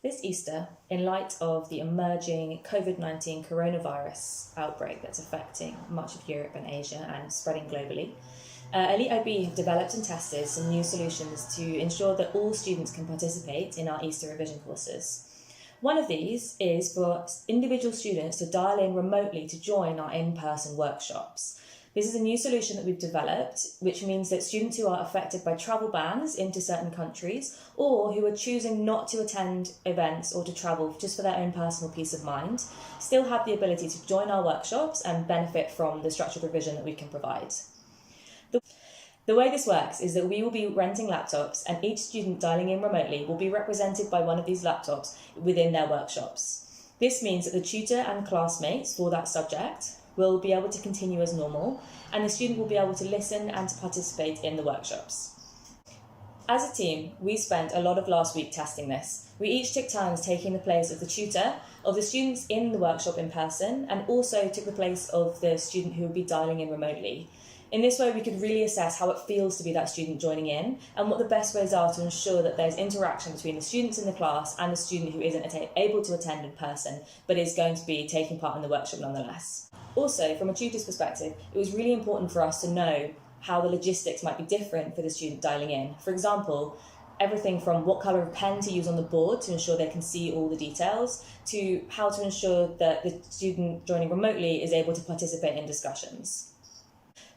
This Easter, in light of the emerging COVID-19 coronavirus outbreak that's affecting much of Europe and Asia and spreading globally, Elite IB have developed and tested some new solutions to ensure that all students can participate in our Easter revision courses. One of these is for individual students to dial in remotely to join our in-person workshops. This is a new solution that we've developed, which means that students who are affected by travel bans into certain countries or who are choosing not to attend events or to travel just for their own personal peace of mind still have the ability to join our workshops and benefit from the structured revision that we can provide. The way this works is that we will be renting laptops and each student dialing in remotely will be represented by one of these laptops within their workshops. This means that the tutor and classmates for that subject will be able to continue as normal and the student will be able to listen and to participate in the workshops. As a team, we spent a lot of last week testing this. We each took turns taking the place of the tutor, of the students in the workshop in person, and also took the place of the student who would be dialing in remotely. In this way, we could really assess how it feels to be that student joining in and what the best ways are to ensure that there's interaction between the students in the class and the student who isn't able to attend in person, but is going to be taking part in the workshop nonetheless. Also, from a tutor's perspective, it was really important for us to know how the logistics might be different for the student dialing in. For example, everything from what colour of pen to use on the board to ensure they can see all the details, to how to ensure that the student joining remotely is able to participate in discussions.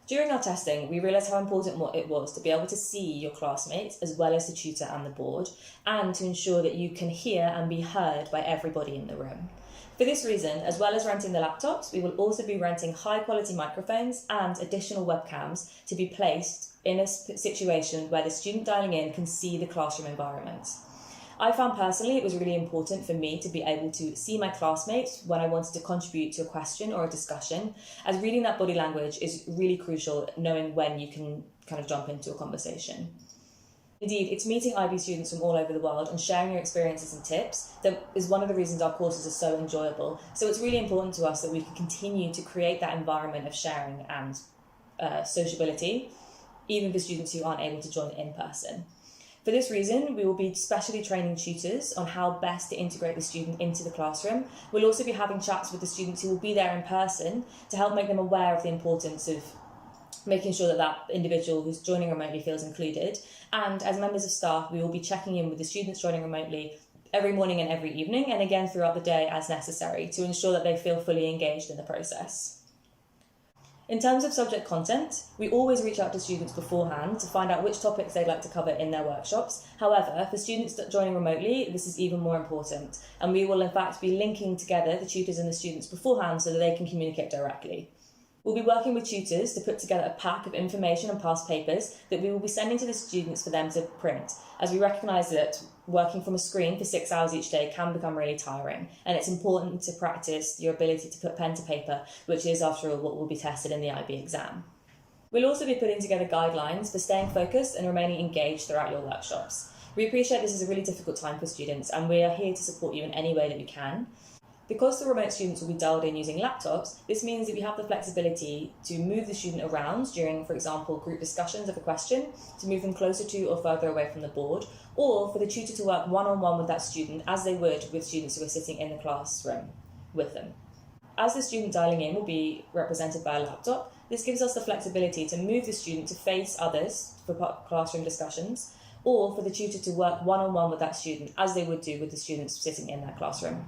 During our testing, we realised how important it was to be able to see your classmates as well as the tutor and the board, and to ensure that you can hear and be heard by everybody in the room. For this reason, as well as renting the laptops, we will also be renting high-quality microphones and additional webcams to be placed in a situation where the student dialing in can see the classroom environment. I found personally it was really important for me to be able to see my classmates when I wanted to contribute to a question or a discussion, as reading that body language is really crucial, knowing when you can kind of jump into a conversation. Indeed, it's meeting IB students from all over the world and sharing your experiences and tips that is one of the reasons our courses are so enjoyable. So it's really important to us that we can continue to create that environment of sharing and sociability, even for students who aren't able to join in person. For this reason, we will be specially training tutors on how best to integrate the student into the classroom. We'll also be having chats with the students who will be there in person to help make them aware of the importance of making sure that that individual who's joining remotely feels included. And as members of staff, we will be checking in with the students joining remotely every morning and every evening, and again throughout the day as necessary, to ensure that they feel fully engaged in the process. In terms of subject content, we always reach out to students beforehand to find out which topics they'd like to cover in their workshops. However, for students joining remotely, this is even more important, and we will in fact be linking together the tutors and the students beforehand so that they can communicate directly. We'll be working with tutors to put together a pack of information and past papers that we will be sending to the students for them to print, as we recognise that working from a screen for 6 hours each day can become really tiring, and it's important to practice your ability to put pen to paper, which is, after all, what will be tested in the IB exam. We'll also be putting together guidelines for staying focused and remaining engaged throughout your workshops. We appreciate this is a really difficult time for students, and we are here to support you in any way that we can. Because the remote students will be dialed in using laptops, this means that we have the flexibility to move the student around during, for example, group discussions of a question, to move them closer to or further away from the board, or for the tutor to work one-on-one with that student as they would with students who are sitting in the classroom with them. As the student dialing in will be represented by a laptop, this gives us the flexibility to move the student to face others for classroom discussions, or for the tutor to work one-on-one with that student as they would do with the students sitting in their classroom.